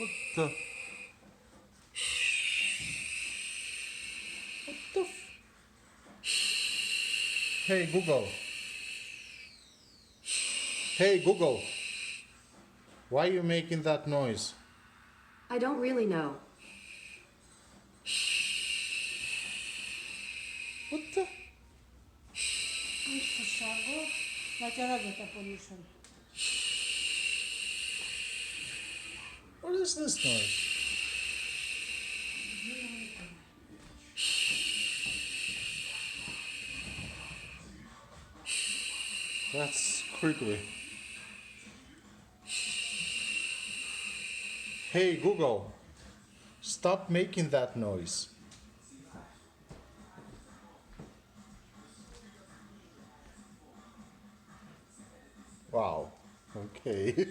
What the? What the? Hey Google. Hey Google. Why are you making that noise? I don't really know. What the? Questo sorgo, ma te l'ho detto pollution. What is this noise? That's creepy. Hey Google, stop making that noise. Wow. Okay.